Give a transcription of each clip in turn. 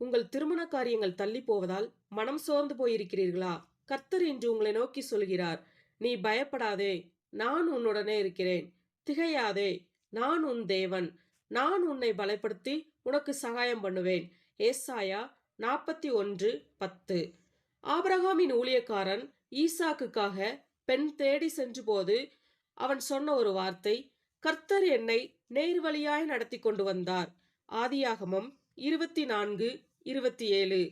உங்கள் திருமண காரியங்கள் தள்ளி போவதால் மனம் சோர்ந்து போயிருக்கிறீர்களா? கர்த்தர் இன்று உங்களை நோக்கி சொல்கிறார், நீ பயப்படாதே, நான் உன்னுடனே இருக்கிறேன். திகையாதே, நான் உன் தேவன். நான் உன்னை பலப்படுத்தி உனக்கு சகாயம் பண்ணுவேன். ஏசாயா 41:10. ஆபிரகாமின் ஊழியக்காரன் ஈசாக்குக்காக பெண் தேடி சென்றபோது அவன் சொன்ன ஒரு வார்த்தை, கர்த்தர் என்னை நேர்வழியாய் நடத்தி கொண்டு வந்தார். ஆதியாகமம் 24:27.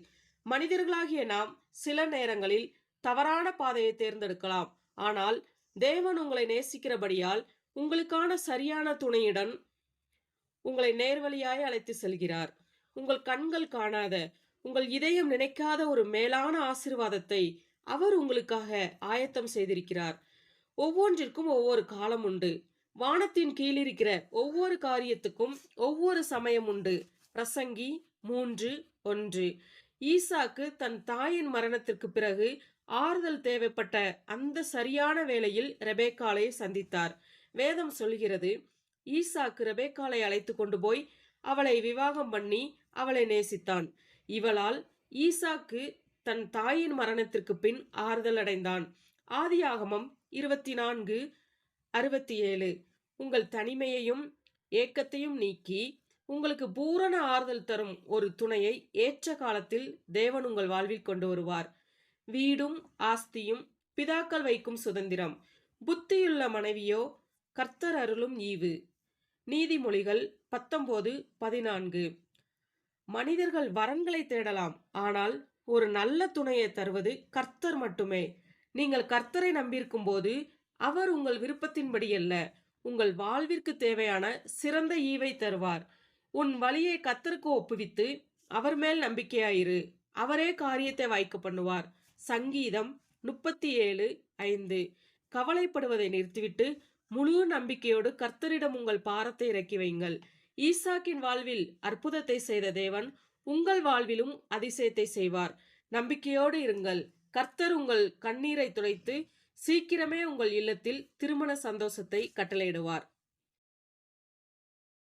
மனிதர்களாகிய நாம் சில நேரங்களில் தவறான பாதையை தேர்ந்தெடுக்கலாம். ஆனால் தேவன் உங்களை நேசிக்கிறபடியால் உங்களுக்கான சரியான துணையுடன் உங்களை நேர்வழியாய் அழைத்து செல்கிறார். உங்கள் கண்கள் காணாத, உங்கள் இதயம் நினைக்காத ஒரு மேலான ஆசீர்வாதத்தை அவர் உங்களுக்காக ஆயத்தம் செய்திருக்கிறார். ஒவ்வொன்றிற்கும் ஒவ்வொரு காலம் உண்டு. வானத்தின் கீழிருக்கிற ஒவ்வொரு காரியத்துக்கும் ஒவ்வொரு சமயம் உண்டு. பிரசங்கி 3:1. ஈசாக்கு தன் தாயின் மரணத்திற்கு பிறகு ஆறுதல் தேவைப்பட்ட அந்த சரியான வேளையில் ரெபேக்காளை சந்தித்தார். வேதம் சொல்கிறது, ஈசாக்கு ரெபேக்காளை அழைத்து கொண்டு போய் அவளை விவாகம் பண்ணி அவளை நேசித்தான். இவளால் ஈசாக்கு தன் தாயின் மரணத்திற்கு பின் ஆறுதல் அடைந்தான். ஆதியாகமம் 24:67. உங்கள் தனிமையையும் ஏக்கத்தையும் நீக்கி உங்களுக்கு பூரண ஆறுதல் தரும் ஒரு துணையை ஏற்ற காலத்தில் தேவன் உங்கள் வாழ்வில் கொண்டு வருவார். வீடும் ஆஸ்தியும் பிதாக்கள் வைக்கும் சுதந்திரம். புத்தியுள்ள மனைவியோ கர்த்தர் அருளும் ஈவு. நீதிமொழிகள் 19:14. மனிதர்கள் வரன்களை தேடலாம், ஆனால் ஒரு நல்ல துணையை தருவது கர்த்தர் மட்டுமே. நீங்கள் கர்த்தரை நம்பியிருக்கும் போது அவர் உங்கள் விருப்பத்தின்படி அல்ல, உங்கள் வாழ்விற்கு தேவையான சிறந்த ஈவை தருவார். உன் வழியை கர்த்தருக்கு ஒப்புவித்து அவர் மேல் நம்பிக்கையாயிரு, அவரே காரியத்தை வாய்க்க பண்ணுவார். சங்கீதம் 37:5. கவலைப்படுவதை நிறுத்திவிட்டு முழு நம்பிக்கையோடு கர்த்தரிடம் உங்கள் பாரத்தை இறக்கி வைங்கள். ஈசாக்கின் வாழ்வில் அற்புதத்தை செய்த தேவன் உங்கள் வாழ்விலும் அதிசயத்தை செய்வார். நம்பிக்கையோடு இருங்கள். கர்த்தர் உங்கள் கண்ணீரை துடைத்து சீக்கிரமே உங்கள் இல்லத்தில் திருமண சந்தோஷத்தை கட்டளையிடுவார்.